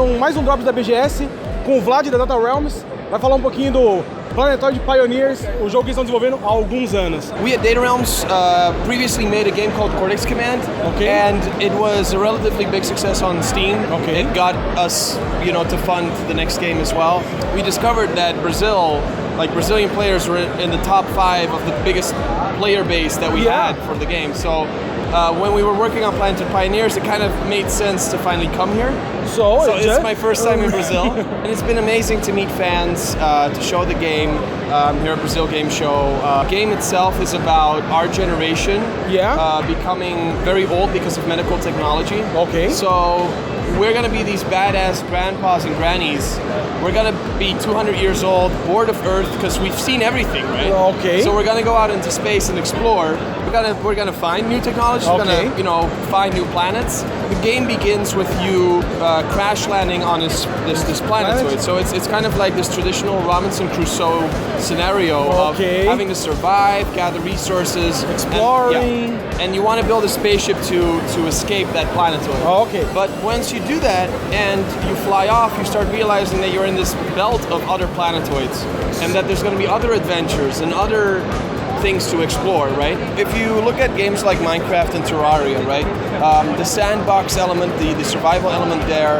mais um Drops da BGS com o Vlad da Data Realms. Vai falar um pouquinho do Planetoid Pioneers, o jogo que eles estão desenvolvendo há alguns anos. We at Data Realms previously made a game called Cortex Command, and it was a relatively big success on Steam. It got us, to fund the next game as well. We discovered that Brazilian players were in the top 5 of the biggest player base that we had for the game. So when we were working on Planetoid Pioneers, it kind of made sense to finally come here. So it's my first time in Brazil, and it's been amazing to meet fans, to show the game here at Brazil Game Show. The game itself is about our generation becoming very old because of medical technology. So we're gonna be these badass grandpas and grannies. We're gonna be 200 years old, bored of Earth because we've seen everything, right? So we're gonna go out into space and explore. We're gonna find new technology. We're gonna, find new planets. The game begins with you crash landing on this planetoid. So it's kind of like this traditional Robinson Crusoe scenario of having to survive, gather resources, exploring, and you want to build a spaceship to escape that planetoid. But once you do that and you fly off, you start realizing that you're in this belt of other planetoids, and that there's going to be other adventures and other things to explore, right? If you look at games like Minecraft and Terraria, right, the sandbox element, the survival element there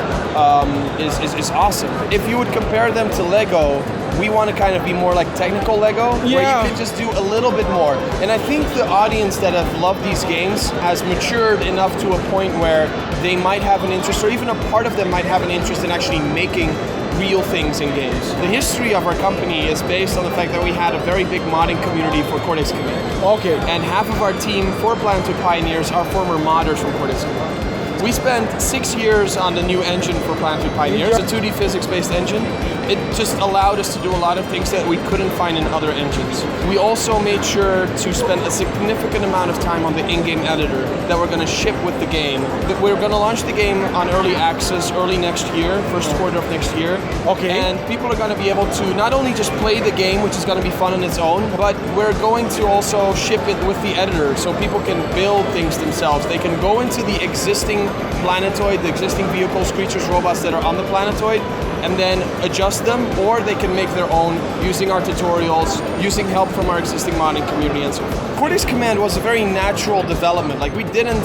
is awesome. If you would compare them to Lego, we want to kind of be more like technical Lego, where you can just do a little bit more. And I think the audience that have loved these games has matured enough to a point where they might have an interest, or even a part of them might have an interest in actually making real things in games. The history of our company is based on the fact that we had a very big modding community for Cortex Command. And half of our team for Planetoid Pioneers are former modders from Cortex Command. We spent 6 years on the new engine for Planetoid Pioneers, a 2D physics-based engine. It just allowed us to do a lot of things that we couldn't find in other engines. We also made sure to spend a significant amount of time on the in-game editor that we're going to ship with the game. We're going to launch the game on early access early next year, first quarter of next year. And people are going to be able to not only just play the game, which is going to be fun on its own, but we're going to also ship it with the editor so people can build things themselves. They can go into the existing planetoid, the existing vehicles, creatures, robots that are on the planetoid, and then adjust them, or they can make their own using our tutorials, using help from our existing modding community and so forth. Cortex Command was a very natural development. Like, we didn't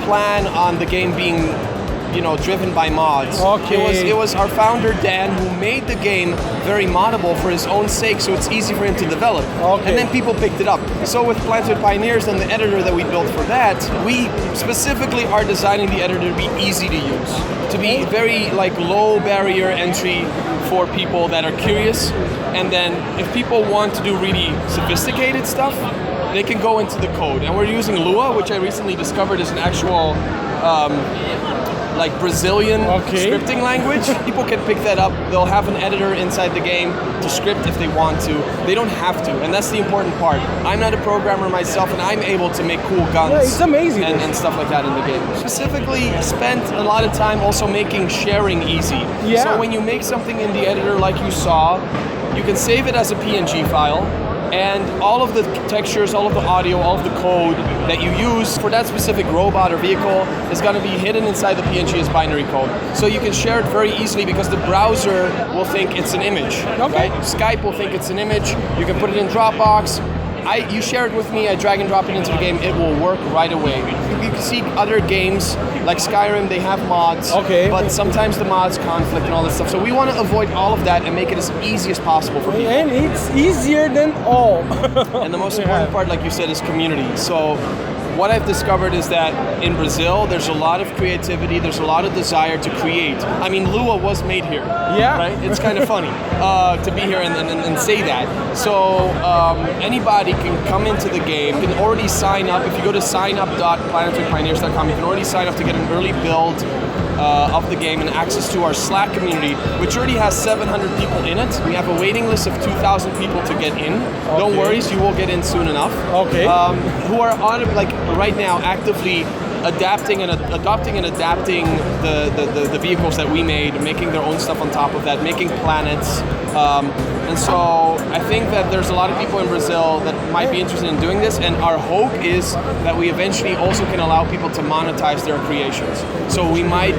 plan on the game being driven by mods. It was our founder Dan who made the game very moddable for his own sake, so it's easy for him to develop. And then people picked it up. So with Planetoid Pioneers and the editor that we built for that, we specifically are designing the editor to be easy to use, to be very low barrier entry for people that are curious. And then if people want to do really sophisticated stuff, they can go into the code. And we're using Lua, which I recently discovered is an actual Brazilian scripting language. People can pick that up. They'll have an editor inside the game to script if they want to. They don't have to, and that's the important part. I'm not a programmer myself, and I'm able to make cool guns. It's amazing. And stuff like that in the game. Specifically, spent a lot of time also making sharing easy. So when you make something in the editor like you saw, you can save it as a PNG file. And all of the textures, all of the audio, all of the code that you use for that specific robot or vehicle is going to be hidden inside the PNG as binary code. So you can share it very easily because the browser will think it's an image. Right? Skype will think it's an image. You can put it in Dropbox. You share it with me, I drag and drop it into the game, it will work right away. You can see other games, like Skyrim, they have mods, but sometimes the mods conflict and all this stuff. So we want to avoid all of that and make it as easy as possible for people. And it's easier than all. And the most important part, like you said, is community. So what I've discovered is that in Brazil, there's a lot of creativity, there's a lot of desire to create. I mean, Lua was made here, right? It's kind of funny to be here and say that. So anybody can come into the game, can already sign up. If you go to signup.planetoidpioneers.com, you can already sign up to get an early build of the game and access to our Slack community, which already has 700 people in it. We have a waiting list of 2,000 people to get in. Don't worry, you will get in soon enough. Who are on right now actively adapting and adopting and adapting the vehicles that we made, making their own stuff on top of that, making planets. And so I think that there's a lot of people in Brazil that might be interested in doing this, and our hope is that we eventually also can allow people to monetize their creations. So we might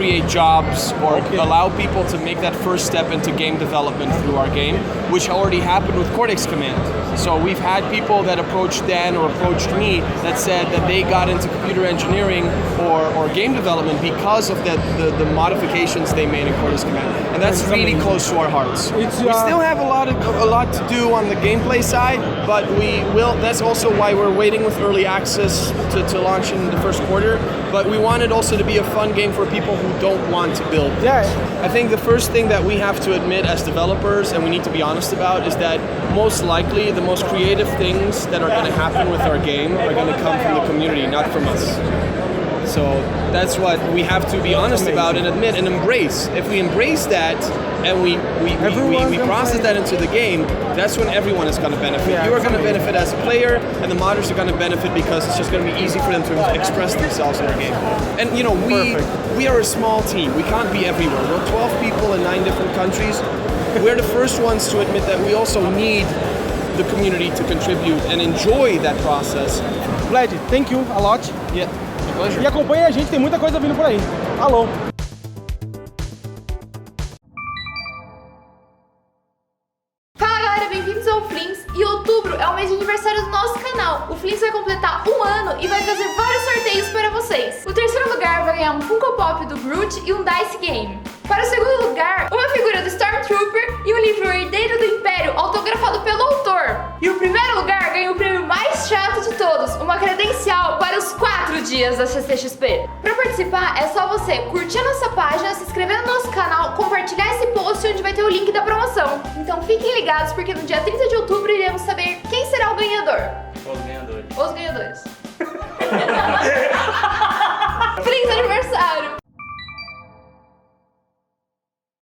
create jobs or allow people to make that first step into game development through our game, which already happened with Cortex Command. So we've had people that approached Dan or approached me that said that they got into computer engineering or game development because of the modifications they made in Cortex Command. And that's really close to our hearts. We still have a lot to do on the gameplay side, but that's also why we're waiting with early access to launch in the first quarter. But we want it also to be a fun game for people who don't want to build. Yeah. I think the first thing that we have to admit as developers, and we need to be honest about, is that most likely the most creative things that are going to happen with our game are going to come from the community, not from us. So that's what we have to be honest about and admit and embrace. If we embrace that and we process that into the game, that's when everyone is going to benefit. You are going to benefit as a player, and the modders are going to benefit because it's just going to be easy for them to express themselves in our game. And you know, we are a small team. We can't be everywhere. We're 12 people in 9 different countries. We're the first ones to admit that we also need the community to contribute and enjoy that process. Vlad, thank you a lot. Yeah. E acompanhe a gente, tem muita coisa vindo por aí. Alô! Fala galera, bem-vindos ao Flynns. E outubro é o mês de aniversário do nosso canal. O Flynns vai completar 1 ano e vai fazer vários sorteios para vocês. O terceiro lugar vai ganhar um Funko Pop do Groot e um Dice Game. Para o segundo lugar, uma figura do Stormtrooper e um livro Herdeiro do Império autografado pelo autor. E o primeiro lugar ganha o prêmio mais chato de todos, uma credencial para os 4 dias da CCXP. Para participar é só você curtir a nossa página, se inscrever no nosso canal, compartilhar esse post onde vai ter o link da promoção. Então fiquem ligados porque no dia 30 de outubro iremos saber quem será o ganhador. Os ganhadores. Os ganhadores. Feliz aniversário!